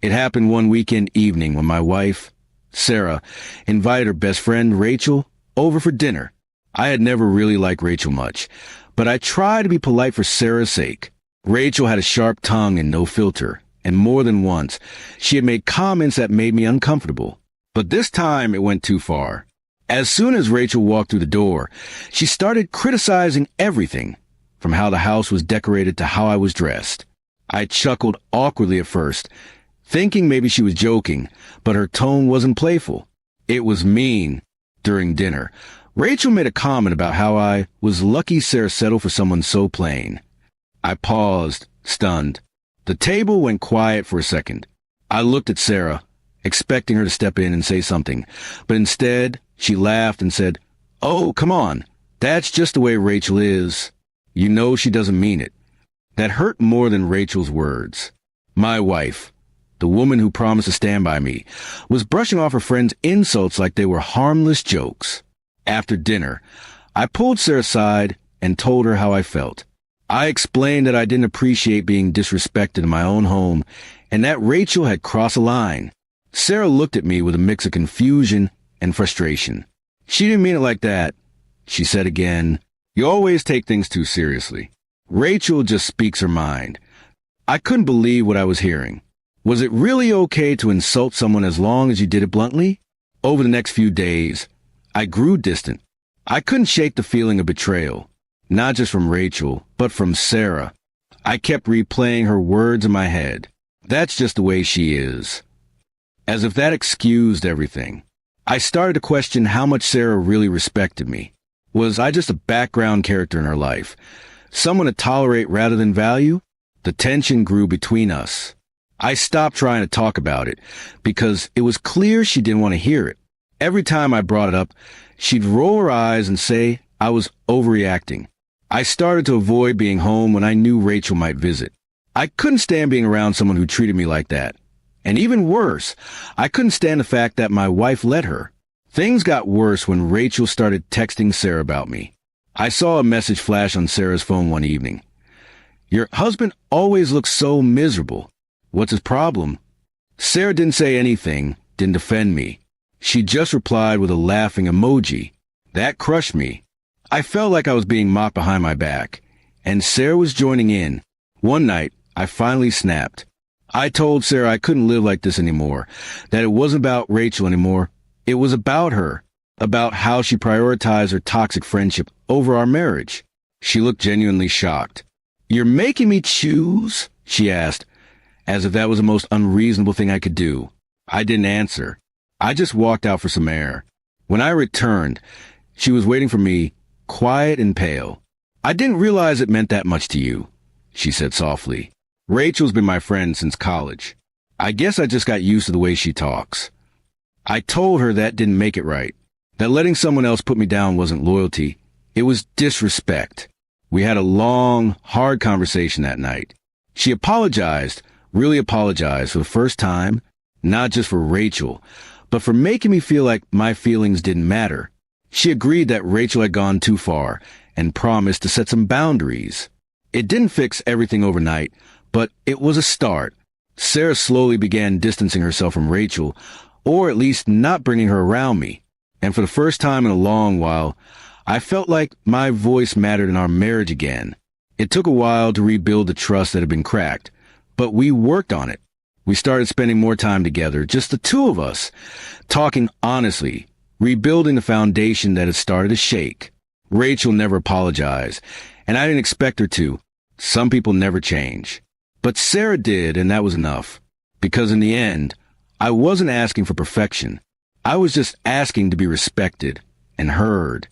It happened one weekend evening when my wife, Sarah, invited her best friend, Rachel, over for dinner. I had never really liked Rachel much, but I tried to be polite for Sarah's sake. Rachel had a sharp tongue and no filter, and more than once, she had made comments that made me uncomfortable. But this time it went too far. As soon as Rachel walked through the door, she started criticizing everything, from how the house was decorated to how I was dressed. I chuckled awkwardly at first, thinking maybe she was joking, but her tone wasn't playful. It was mean. During dinner, Rachel made a comment about how I was lucky Sarah settled for someone so plain. I paused, stunned. The table went quiet for a second. I looked at Sarah, expecting her to step in and say something, but instead, she laughed and said, "Oh, come on. That's just the way Rachel is. You know she doesn't mean it." That hurt more than Rachel's words. My wife, the woman who promised to stand by me, was brushing off her friend's insults like they were harmless jokes. After dinner, I pulled Sarah aside and told her how I felt. I explained that I didn't appreciate being disrespected in my own home and that Rachel had crossed a line. Sarah looked at me with a mix of confusion and frustration. "She didn't mean it like that," she said again. "You always take things too seriously. Rachel just speaks her mind." I couldn't believe what I was hearing. Was it really okay to insult someone as long as you did it bluntly? Over the next few days, I grew distant. I couldn't shake the feeling of betrayal, not just from Rachel, but from Sarah. I kept replaying her words in my head. "That's just the way she is." As if that excused everything. I started to question how much Sarah really respected me. Was I just a background character in her life? Someone to tolerate rather than value? The tension grew between us. I stopped trying to talk about it because it was clear she didn't want to hear it. Every time I brought it up, she'd roll her eyes and say I was overreacting. I started to avoid being home when I knew Rachel might visit. I couldn't stand being around someone who treated me like that. And even worse, I couldn't stand the fact that my wife let her. Things got worse when Rachel started texting Sarah about me. I saw a message flash on Sarah's phone one evening. "Your husband always looks so miserable. What's his problem?" Sarah didn't say anything, didn't defend me. She just replied with a laughing emoji. That crushed me. I felt like I was being mocked behind my back, and Sarah was joining in. One night, I finally snapped. I told Sarah I couldn't live like this anymore, that it wasn't about Rachel anymore. It was about her, about how she prioritized her toxic friendship over our marriage. She looked genuinely shocked. "You're making me choose?" she asked, as if that was the most unreasonable thing I could do. I didn't answer. I just walked out for some air. When I returned, she was waiting for me, quiet and pale. "I didn't realize it meant that much to you," she said softly. "Rachel's been my friend since college. I guess I just got used to the way she talks." I told her that didn't make it right, that letting someone else put me down wasn't loyalty. It was disrespect. We had a long, hard conversation that night. She apologized, really apologized for the first time, not just for Rachel, but for making me feel like my feelings didn't matter. She agreed that Rachel had gone too far and promised to set some boundaries. It didn't fix everything overnight, but it was a start. Sarah slowly began distancing herself from Rachel, or at least not bringing her around me. And for the first time in a long while, I felt like my voice mattered in our marriage again. It took a while to rebuild the trust that had been cracked, but we worked on it. We started spending more time together, just the two of us, talking honestly, rebuilding the foundation that had started to shake. Rachel never apologized, and I didn't expect her to. Some people never change. But Sarah did, and that was enough. Because in the end, I wasn't asking for perfection. I was just asking to be respected and heard.